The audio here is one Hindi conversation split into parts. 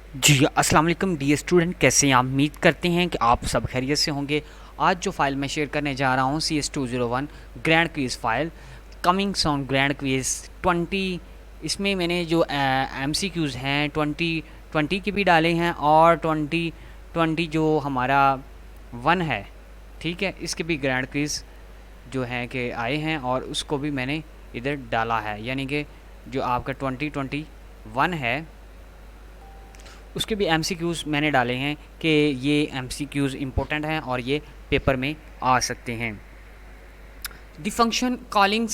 जी अस्सलाम वालेकुम डियर स्टूडेंट, कैसे हैं आप? उम्मीद करते हैं कि आप सब खैरियत से होंगे। आज जो फाइल मैं शेयर करने जा रहा हूँ CS201 grand quiz file, coming soon grand quiz 20। इसमें मैंने जो MCQs हैं 20 के भी डाले हैं और 20 जो हमारा वन है, ठीक है, इसके भी ग्रैंड क्विज़ जो हैं कि आए हैं और उसको भी मैंने इधर डाला है। यानी कि जो आपका 2021 है उसके भी MCQs मैंने डाले हैं कि ये MCQs इम्पोर्टेंट हैं और ये पेपर में आ सकते हैं। द फंक्शन कॉलिंग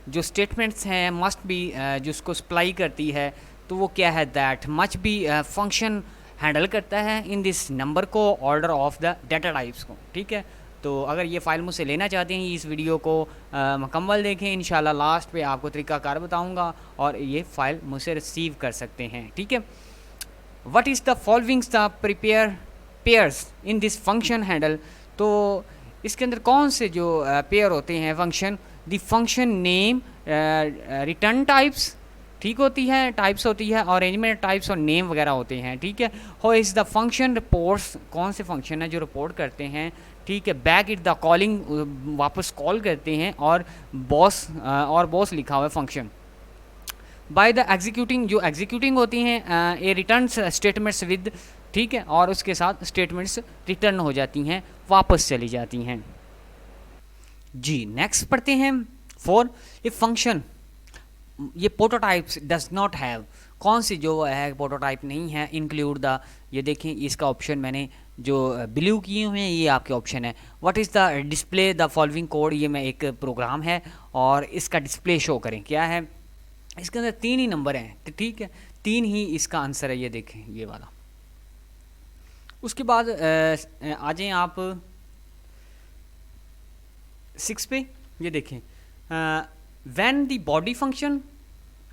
जो स्टेटमेंट्स हैं मस्ट बी जो उसको सप्लाई करती है, तो वो क्या है? That much be function handle करता है इन दिस नंबर को order of the data types को, ठीक है। तो अगर ये फ़ाइल मुझसे लेना चाहते हैं इस वीडियो को मुकम्मल देखें, इंशाल्लाह लास्ट पे आपको तरीक़ाकार बताऊंगा और ये फ़ाइल मुझसे रिसीव कर सकते हैं, ठीक है। What is the following the prepare pairs in this function handle? तो इसके अंदर कौन से जो पेयर होते हैं function? The function name, return types, ठीक होती है, टाइप्स होती है, अरेंजमेंट टाइप्स और नेम वगैरह होते हैं, ठीक है। हो इज़ द फंक्शन रिपोर्ट्स, कौन से फंक्शन है जो रिपोर्ट करते हैं, ठीक है। बैक इट द कॉलिंग, वापस कॉल करते हैं, और बॉस लिखा हुआ है फंक्शन। बाय द एग्जीक्यूटिंग, जो एग्जीक्यूटिंग होती हैं ये रिटर्न स्टेटमेंट्स विद, ठीक है, और उसके साथ स्टेटमेंट्स रिटर्न हो जाती हैं, वापस चली जाती हैं। जी नेक्स्ट पढ़ते हैं। फोर, ए फंक्शन, ये प्रोटोटाइप्स डज नॉट हैव, कौन सी जो है प्रोटोटाइप नहीं है, इंक्लूड द, ये देखें इसका ऑप्शन मैंने जो ब्लू किए हुए हैं ये आपके ऑप्शन है। What is the display the following code, ये मैं एक प्रोग्राम है और इसका डिस्प्ले शो करें, क्या है? इसके अंदर 3 ही नंबर हैं, तो ठीक है, 3 ही इसका आंसर है, ये देखें ये वाला। उसके बाद आ जाएं आप 6 पे, ये देखें, when the body function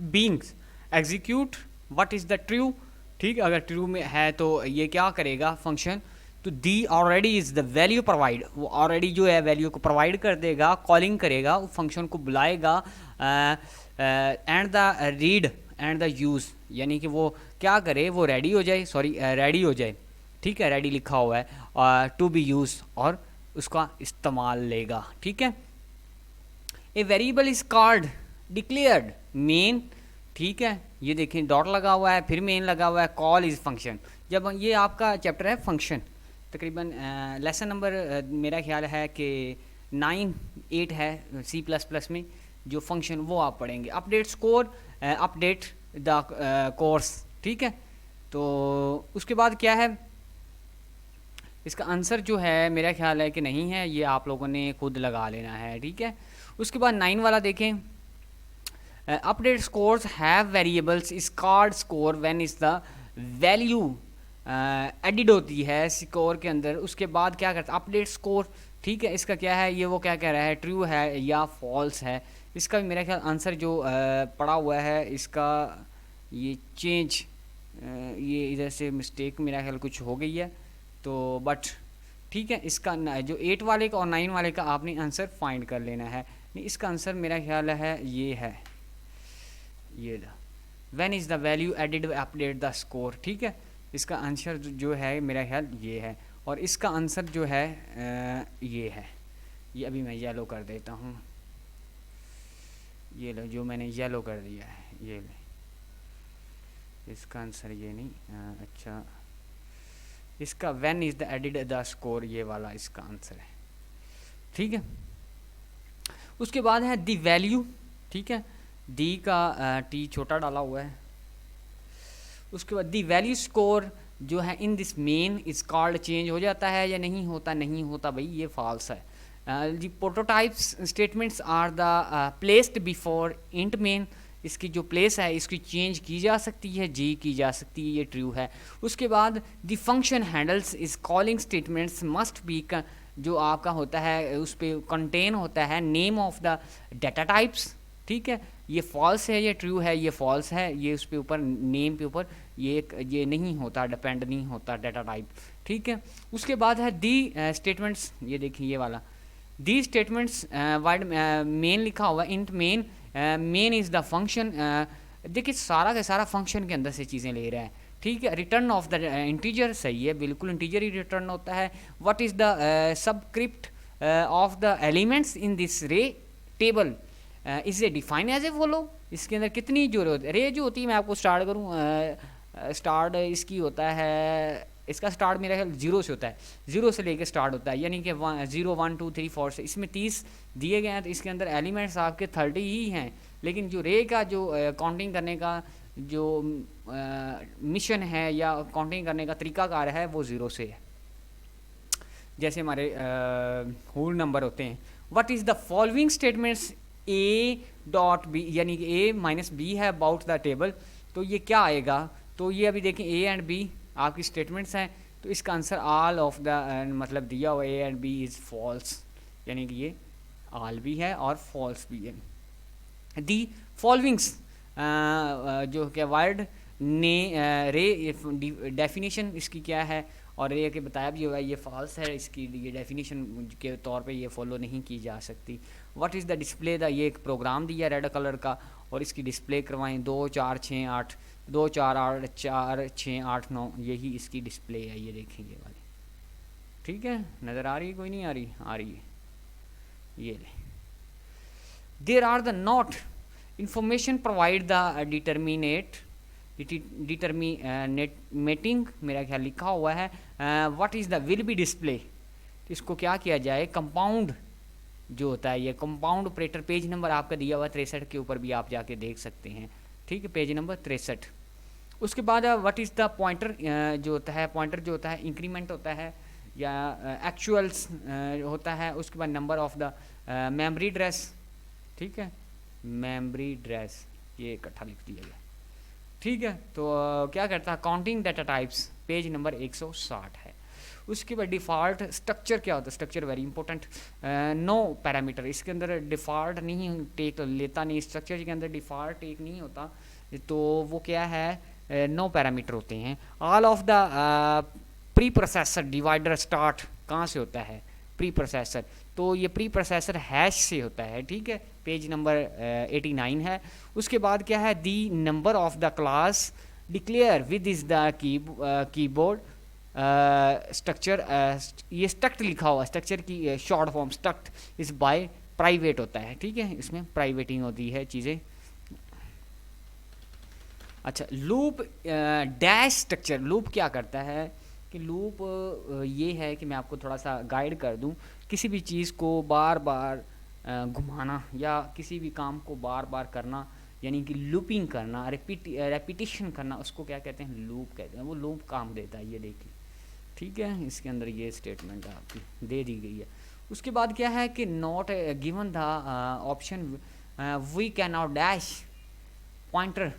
beings execute what is the true, ठीक, अगर ट्रू में है तो ये क्या करेगा फंक्शन? तो the already is the value provide, वो ऑलरेडी जो है वैल्यू को प्रोवाइड कर देगा, कॉलिंग करेगा, फंक्शन को बुलाएगा, and the read and the use, यानी कि वो क्या करे, वो रेडी हो जाए, सॉरी रेडी हो जाए, ठीक है, रेडी लिखा हुआ है, टू बी यूज, और उसका इस्तेमाल लेगा, ठीक है। A variable is called declared main, ठीक है, ये देखें डॉट लगा हुआ है, फिर मेन लगा हुआ है, कॉल इज फंक्शन। जब ये आपका चैप्टर है फंक्शन, तकरीबन लेसन नंबर मेरा ख्याल है कि 9-8 है C++ में, जो फंक्शन वो आप पढ़ेंगे। Update score, update the course, ठीक है। तो उसके बाद क्या है, इसका आंसर जो है मेरा ख्याल है कि नहीं है, ये आप लोगों ने खुद लगा लेना है, ठीक है। उसके बाद 9 वाला देखें, update scores have variables is called score when is the value added होती है स्कोर के अंदर। उसके बाद क्या करता है अपडेट स्कोर, ठीक है, इसका क्या है, ये वो क्या कह रहा है, ट्रू है या फॉल्स है। इसका भी मेरा ख्याल आंसर जो पड़ा हुआ है इसका, ये चेंज, ये इधर से मिस्टेक मेरा ख्याल कुछ हो गई है, तो बट ठीक है, इसका जो 8 वाले का और 9 वाले का आपने आंसर फाइंड कर लेना है। नहीं, इसका आंसर मेरा ख्याल है ये है, ये when is the value added update the score, ठीक है। इसका आंसर जो है मेरा ख्याल ये है, और इसका आंसर जो है ये है। ये अभी मैं येलो कर देता हूँ, ये लो जो मैंने येलो कर दिया है, ये ले, इसका आंसर ये नहीं, अच्छा, इसका when is the added the score, ये वाला इसका आंसर है, ठीक है। उसके बाद है दी वैल्यू, ठीक है, दी का टी छोटा डाला हुआ है। उसके बाद दी वैल्यू स्कोर जो है in this main is called, change हो जाता है या नहीं होता? नहीं होता भाई, ये फॉल्स है। The prototypes statements are the placed before int main, इसकी जो प्लेस है इसकी चेंज की जा सकती है, जी की जा सकती है, ये ट्रू है। उसके बाद the function handles is calling statements must be, जो आपका होता है उस पर कंटेन होता है name of the data types, ठीक है, ये फॉल्स है, ये ट्रू है, ये फॉल्स है, ये उस पे ऊपर नेम पे ऊपर ये नहीं होता, डिपेंड नहीं होता डाटा टाइप, ठीक है। उसके बाद है दी स्टेटमेंट्स, ये देखिए ये वाला, दी स्टेटमेंट्स वाइड मेन लिखा हुआ, int main, main is the function, देखिए सारा का सारा फंक्शन के अंदर से चीज़ें ले रहा है, ठीक है। रिटर्न ऑफ द इंटीजर, सही है, बिल्कुल इंटीजर ही रिटर्न होता है। What is the subscript of the elements in this array table, is a define as a follow. इसके अंदर कितनी जो रे जो होती है, मैं आपको स्टार्ट करूँ, स्टार्ट इसकी होता है, इसका स्टार्ट मेरा ख्याल 0 से होता है, 0 से लेके स्टार्ट होता है, यानी कि 0 1 2 3 4 से, इसमें 30 दिए गए हैं, तो इसके अंदर एलिमेंट्स आपके 30 ही हैं। लेकिन जो रे का जो काउंटिंग करने का जो मिशन है या काउंटिंग करने का तरीकाकार है वो 0 से है, जैसे हमारे होल नंबर होते हैं। What is the following statements A dot B, यानी कि ए माइनस बी है अबाउट द टेबल, तो ये क्या आएगा? तो ये अभी देखें ए एंड बी आपकी स्टेटमेंट्स हैं, तो इसका आंसर ऑल ऑफ द मतलब दिया हुआ A and B is false, यानी कि ये ऑल भी है और फॉल्स भी है। दी फॉलोइंग्स जो क्या वर्ड ने रे डेफिनेशन इसकी क्या है, और रे के बताया भी हुआ है ये फॉल्स है, इसकी ये डेफिनेशन के तौर पे ये फॉलो नहीं की जा सकती। What is the display the, ये एक प्रोग्राम दिया रेड कलर का, और इसकी डिस्प्ले करवाएं 2 4 6 8 2 4 8 4 6 8 9, यही इसकी डिस्प्ले है, ये देखें ये वाली, ठीक है। नज़र आ रही है, कोई नहीं आ रही? आ रही है, ये ले। There are the not information provide the determining, मेरा ख्याल लिखा हुआ है। What is the will be display, इसको क्या किया जाए? कंपाउंड जो होता है, ये कंपाउंड ऑपरेटर, पेज नंबर आपका दिया हुआ 63 के ऊपर भी आप जाके देख सकते हैं, ठीक है, पेज नंबर 63। उसके बाद व्हाट इज़ द पॉइंटर जो होता है, पॉइंटर जो होता है इंक्रीमेंट होता है या एक्चुअल्स होता है। उसके बाद number of the memory address, ठीक है, मेमोरी एड्रेस ये इकट्ठा लिख दिया गया, ठीक है। तो क्या करता है? Counting data types, page number 160 है। उसके बाद डिफ़ॉल्ट स्ट्रक्चर क्या होता है? Structure very important, no parameter, इसके अंदर डिफ़ॉल्ट नहीं टेक लेता, नहीं स्ट्रक्चर के अंदर डिफ़ॉल्ट टेक नहीं होता, तो वो क्या है? नो पैरामीटर होते हैं। All of the pre processor divider start कहाँ से होता है? प्री प्रोसेसर, तो ये प्री प्रोसेसर हैश से होता है, ठीक है, पेज नंबर 89 है। उसके बाद क्या है? The number of the class declare with is the keyboard structure, ये स्ट्रक्ट लिखा हुआ, स्ट्रक्चर की short form struct is by private होता है, ठीक है, इसमें प्राइवेटिंग होती है चीज़ें। अच्छा, लूप डैश स्ट्रक्चर, लूप क्या करता है कि लूप ये है कि मैं आपको थोड़ा सा गाइड कर दूं, किसी भी चीज़ को बार बार घुमाना या किसी भी काम को बार बार करना, यानी कि लूपिंग करना, रेपिटेशन करना, उसको क्या कहते हैं? लूप कहते हैं। वो लूप काम देता है, ये देखिए, ठीक है, इसके अंदर ये स्टेटमेंट आपकी दे दी गई है। उसके बाद क्या है कि not given the option we can not dash pointer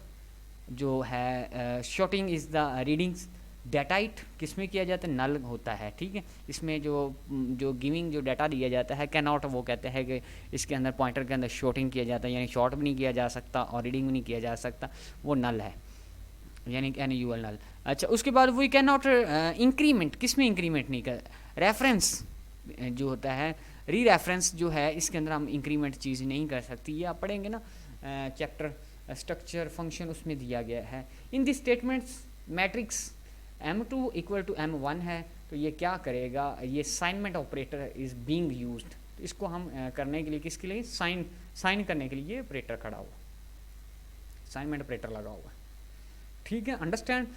जो है sorting is the readings data type किस में किया जाता है? नल होता है, ठीक है। इसमें जो गिविंग जो डाटा दिया जाता है कैन नॉट, वो कहते हैं कि इसके अंदर पॉइंटर के अंदर शॉटिंग किया जाता है, यानी शॉर्ट भी नहीं किया जा सकता और रीडिंग भी नहीं किया जा सकता, वो नल है, यानी कि NUL नल। अच्छा, उसके बाद वी कैन नॉट इंक्रीमेंट, किस में इंक्रीमेंट नहीं कर? रेफरेंस जो होता है, री रेफरेंस जो है, इसके अंदर हम इंक्रीमेंट चीज़ नहीं कर सकती, ये आप पढ़ेंगे ना चैप्टर स्ट्रक्चर फंक्शन, उसमें दिया गया है। In this statements matrix M2 equal to M1 है, तो ये क्या करेगा? ये assignment operator is being used, तो इसको हम करने के लिए, किसके लिए? साइन करने के लिए ये ऑपरेटर खड़ा हुआ, असाइनमेंट ऑपरेटर लगा हुआ, ठीक है। Understand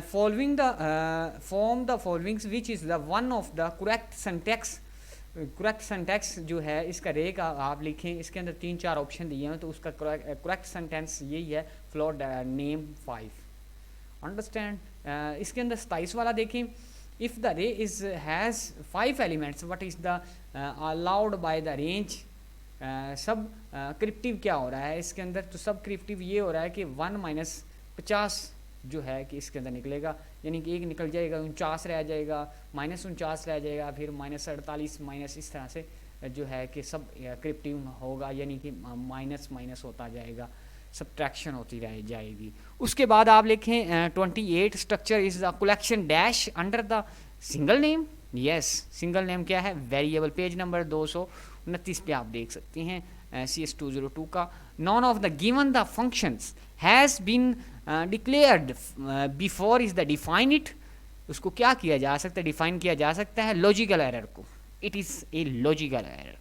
following the form the followings which is the one of the correct syntax, correct syntax जो है इसका रे का आप लिखें, इसके अंदर 3-4 ऑप्शन दिए हैं, तो उसका करेक्ट सेंटेंस यही है, फ्लोट नेम 5। अंडरस्टैंड, इसके अंदर 27 वाला देखें, इफ़ द रे is has 5 elements what is the allowed by the range. सब क्रिप्टिव क्या हो रहा है इसके अंदर? तो सब क्रिप्टिव ये हो रहा है कि 1 - 50 जो है कि इसके अंदर निकलेगा, यानी कि एक निकल जाएगा, 49 रह जाएगा, -49 रह जाएगा, फिर -48 माइनस, इस तरह से जो है कि सब क्रिप्टिव होगा, यानी कि माइनस होता जाएगा, सब्ट्रैक्शन होती रह जाएगी। उसके बाद आप लिखें 28 structure is the collection dash under the single name. Yes, single name क्या है? वेरिएबल, पेज नंबर 229 पे आप देख सकते हैं CS202 का। None of the given the functions has been declared before is the define it, उसको क्या किया जा सकता है, डिफाइन किया जा सकता है लॉजिकल एरर को, it is a logical error.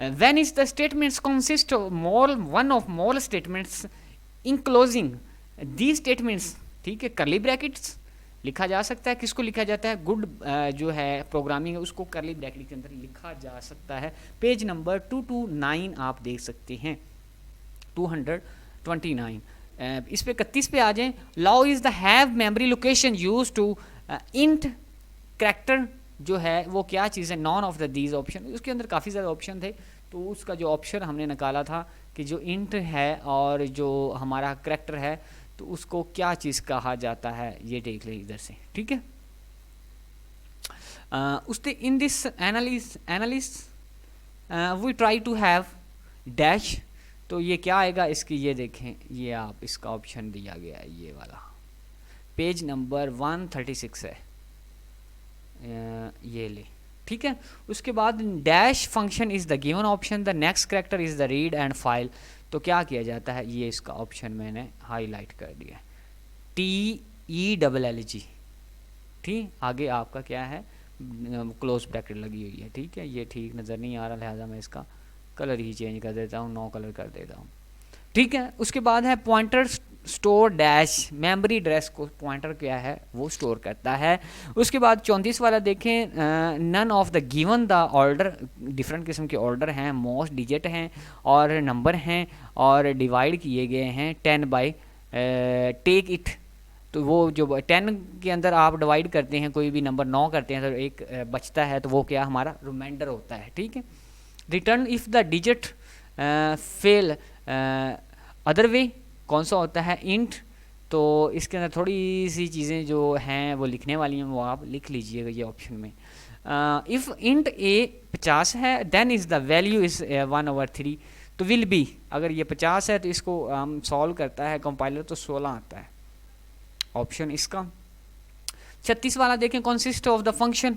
When is the statements consist of one of more statements enclosing these statements, ठीक है, करली ब्रैकेट्स लिखा जा सकता है, किसको लिखा जाता है, गुड जो है प्रोग्रामिंग है उसको करली ब्रैकेट के अंदर लिखा जा सकता है। पेज नंबर 229 आप देख सकते हैं, 229 इस पे 31 पे आ जाएं। लाउ is the have memory location use to int character जो है वो क्या चीज़ है, none of the these option, उसके अंदर काफ़ी ज़्यादा ऑप्शन थे, तो उसका जो ऑप्शन हमने निकाला था कि जो इंट है और जो हमारा करैक्टर है तो उसको क्या चीज़ कहा जाता है, ये देख ले इधर से, ठीक है। उसके in this analysis we try to have dash, तो ये क्या आएगा इसकी, ये देखें, ये आप इसका ऑप्शन दिया गया है, ये वाला पेज नंबर 136 है, ये ले, ठीक है। उसके बाद dash function is the given option, the next character is the read and file, तो क्या किया जाता है, ये इसका ऑप्शन मैंने हाईलाइट कर दिया, TELLG, ठीक। आगे आपका क्या है, क्लोज ब्रैकेट लगी हुई है, ठीक है, ये ठीक नज़र नहीं आ रहा, लिहाजा मैं इसका कलर ही चेंज कर देता हूँ, नो कलर कर देता हूँ, ठीक है। उसके बाद है pointer store dash, memory address को पॉइंटर क्या है वो स्टोर करता है। उसके बाद 34 वाला देखें, none of the given the order, different किस्म के ऑर्डर हैं, मोस्ट डिजिट हैं और नंबर हैं और डिवाइड किए गए हैं 10 बाई टेक इट, तो वो जो 10 के अंदर आप डिवाइड करते हैं, कोई भी नंबर 9 करते हैं तो एक बचता है, तो वो क्या हमारा रिमाइंडर होता है, ठीक है। Return if the digit fail other way, कौन सा होता है, इंट, तो इसके अंदर थोड़ी सी चीज़ें जो हैं वो लिखने वाली हैं, वो आप लिख लीजिएगा ये ऑप्शन में। इफ़ इंट ए 50 है then is the value is 1/3, तो विल बी, अगर ये 50 है तो इसको हम सॉल्व करता है कंपाइलर तो 16 आता है, ऑप्शन इसका। 36 वाला देखें, consist of the function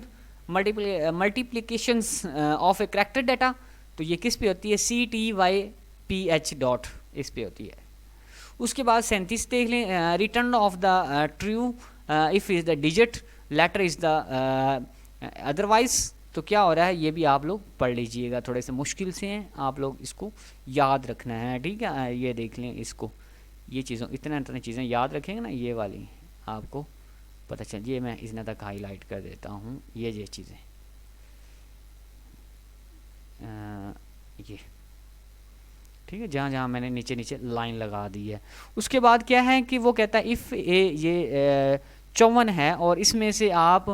multiplications of A character data, तो ये किस पे होती है, CTYPH डॉट, इस पे होती है। उसके बाद 37 देख लें, return of the true if is the digit letter is the otherwise, तो क्या हो रहा है ये भी आप लोग पढ़ लीजिएगा, थोड़े से मुश्किल से हैं, आप लोग इसको याद रखना है, ठीक है। ये देख लें इसको, ये चीज़ों इतने चीज़ें याद रखेंगे ना, ये वाली आपको पता चल, ये मैं इसने तक हाईलाइट कर देता हूँ, ये चीज़ें ये, ठीक है, जहाँ जहाँ मैंने नीचे लाइन लगा दी है। उसके बाद क्या है कि वो कहता है इफ़ ये 54 है और इसमें से आप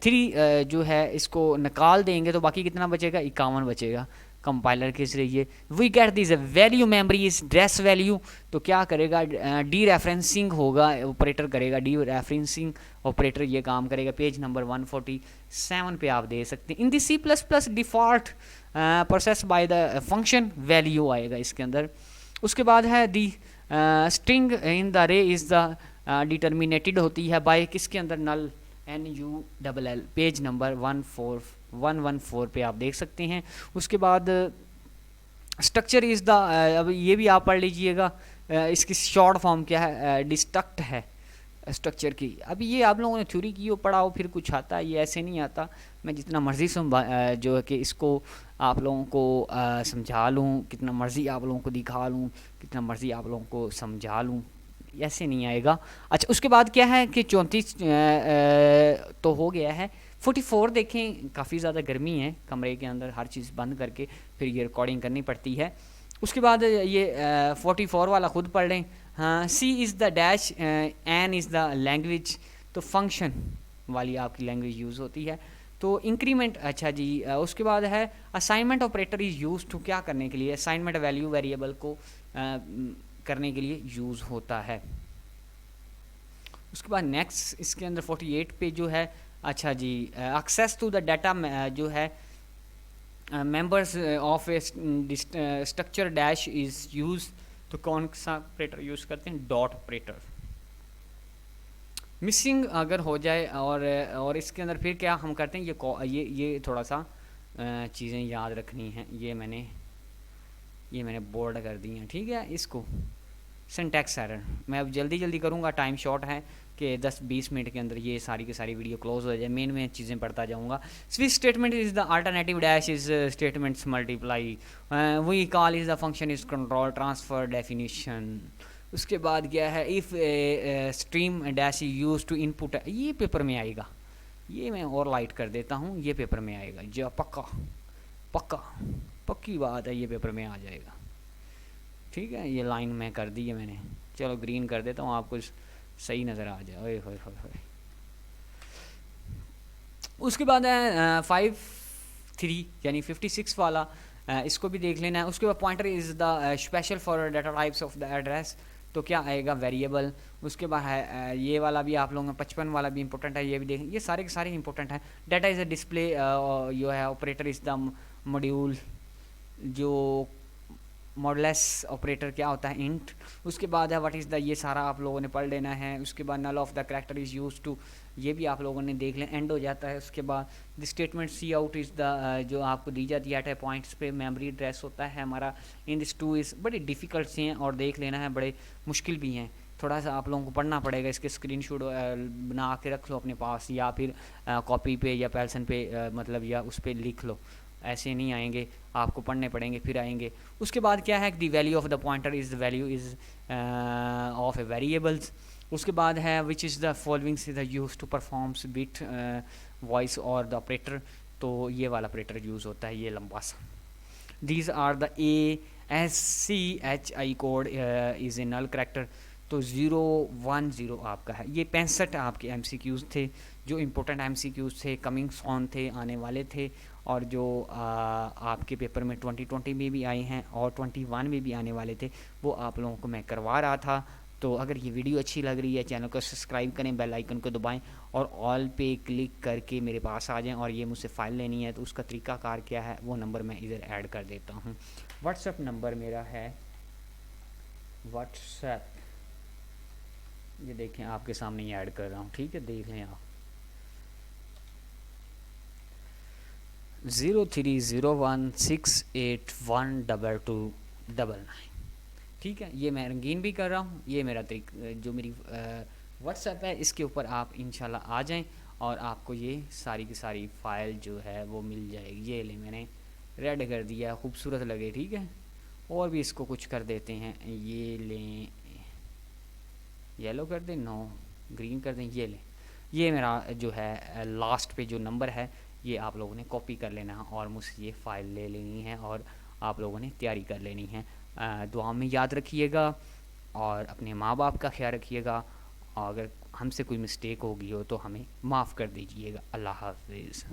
3 जो है इसको निकाल देंगे तो बाकी कितना बचेगा, 51 बचेगा। कंपाइलर के जरिए we get this value memory is dress value, तो क्या करेगा, डी रेफरेंसिंग होगा, ऑपरेटर करेगा, डी रेफरेंसिंग ऑपरेटर ये काम करेगा। पेज नंबर 147 पे आप दे सकते हैं। In the C++ default process by the function value आएगा इसके अंदर। उसके बाद है the string in the array is the determined होती है बाय किसके अंदर, नल NULL, पेज नंबर 114 पे आप देख सकते हैं। उसके बाद स्ट्रक्चर इज़ द, अब ये भी आप पढ़ लीजिएगा, इसकी शॉर्ट फॉर्म क्या है, डिस्ट्रक्ट है स्ट्रक्चर की। अभी ये आप लोगों ने थ्योरी की हो, पढ़ा हो, फिर कुछ आता है, ये ऐसे नहीं आता। मैं जितना मर्ज़ी जो है कि इसको आप लोगों को समझा लूँ, कितना मर्ज़ी आप लोगों को दिखा लूँ, कितना मर्ज़ी आप लोगों को समझा लूँ, ऐसे नहीं आएगा। अच्छा, उसके बाद क्या है कि 34 तो हो गया है। 44 देखें, काफ़ी ज़्यादा गर्मी है कमरे के अंदर, हर चीज़ बंद करके फिर ये रिकॉर्डिंग करनी पड़ती है। उसके बाद ये 44 वाला खुद पढ़ लें। हाँ, C is the dash, N is the language, तो फंक्शन वाली आपकी लैंग्वेज यूज़ होती है। तो इंक्रीमेंट, अच्छा जी, उसके बाद है assignment operator is use to, क्या करने के लिए, असाइनमेंट वैल्यू वेरिएबल को करने के लिए यूज़ होता है। उसके बाद नेक्स्ट इसके अंदर 48 पे जो है, अच्छा जी, एक्सेस टू द डाटा जो है members of A structure dash is use, तो कौन सा ऑपरेटर यूज़ करते हैं, डॉट ऑपरेटर। मिसिंग अगर हो जाए और इसके अंदर फिर क्या हम करते हैं, ये थोड़ा सा चीज़ें याद रखनी हैं, ये मैंने बोर्ड कर दी हैं, ठीक है। इसको सिंटैक्स एरर। मैं अब जल्दी करूँगा, टाइम शॉर्ट है कि 10-20 मिनट के अंदर ये सारी की सारी वीडियो क्लोज हो जाए। मेन चीज़ें पढ़ता जाऊँगा। Switch statement is the alternative dash is statements multiply, we call is the function is control transfer definition. उसके बाद क्या है, if stream dash use to input, ये पेपर में आएगा, ये मैं और लाइट कर देता हूँ, ये पेपर में आएगा जो पक्का पक्का पक्की बात है, ये पेपर में आ जाएगा। ठीक है, ये लाइन में कर दी है मैंने, चलो ग्रीन कर देता हूँ, आपको सही नज़र आ जाए। ओए होए होए होए। उसके बाद है 5-3 यानी 56 वाला, इसको भी देख लेना है। उसके बाद pointer is the special for data types of the address, तो क्या आएगा, वेरिएबल। उसके बाद है ये वाला भी आप लोगों का 55 वाला भी इंपॉर्टेंट है, ये भी देखें, ये सारे के सारे इंपॉर्टेंट हैं। डाटा इज़ अ डिस्प्ले, जो है ऑपरेटर इज़ द मॉड्यूल, जो मॉडलेस ऑपरेटर क्या होता है, इंट। उसके बाद है व्हाट इज़ द, ये सारा आप लोगों ने पढ़ लेना है। उसके बाद null of the character is use to, ये भी आप लोगों ने देख लें, एंड हो जाता है। उसके बाद the statement C out is the, जो आपको दी जाती है एट पॉइंट्स पे मेमोरी एड्रेस होता है हमारा। इन दिस टू इज़, बड़े डिफ़िकल्ट से हैं और देख लेना है, बड़े मुश्किल भी हैं, थोड़ा सा आप लोगों को पढ़ना पड़ेगा। इसके स्क्रीनशॉट बना के रख लो अपने पास, या फिर कॉपी पे या पेंसिल पे, मतलब या उस पर लिख लो, ऐसे नहीं आएंगे, आपको पढ़ने पड़ेंगे फिर आएंगे। उसके बाद क्या है, the value of the pointer is the value is of a variables. उसके बाद है which is the following is the use to performs bitwise और द ऑपरेटर, तो ये वाला ऑपरेटर यूज़ होता है, ये लंबा सा। These are the ASCHI code is a null character, तो 010 आपका है। ये 65 आपके MCQs थे, जो इम्पोर्टेंट MCQs थे, कमिंग ऑन थे, आने वाले थे, और जो आपके पेपर में 2020 में भी आए हैं और 21 में भी आने वाले थे, वो आप लोगों को मैं करवा रहा था। तो अगर ये वीडियो अच्छी लग रही है, चैनल को सब्सक्राइब करें, बेल आइकन को दबाएं और ऑल पे क्लिक करके मेरे पास आ जाएं। और ये मुझसे फ़ाइल लेनी है तो उसका तरीक़ाकार क्या है, वो नंबर मैं इधर ऐड कर देता हूँ। व्हाट्सएप नंबर मेरा है, व्हाट्सएप, ये देखें आपके सामने ही ऐड कर रहा हूँ, ठीक है, देख लें आप। 0301681229, ठीक है। ये मैं रंगीन भी कर रहा हूँ, ये मेरा जो मेरी व्हाट्सएप है, इसके ऊपर आप इंशाल्लाह आ जाएं और आपको ये सारी की सारी फ़ाइल जो है वो मिल जाएगी। ये ले मैंने रेड कर दिया, खूबसूरत लगे, ठीक है। और भी इसको कुछ कर देते हैं, ये लें, येलो कर दें, नो ग्रीन कर दें, ये लें। ये मेरा जो है लास्ट पे जो नंबर है, ये आप लोगों ने कॉपी कर लेना है और मुझसे ये फ़ाइल ले लेनी है और आप लोगों ने तैयारी कर लेनी है। दुआ में याद रखिएगा और अपने माँ बाप का ख्याल रखिएगा, और अगर हमसे कोई मिस्टेक होगी हो तो हमें माफ़ कर दीजिएगा। अल्लाह हाफ़िज़।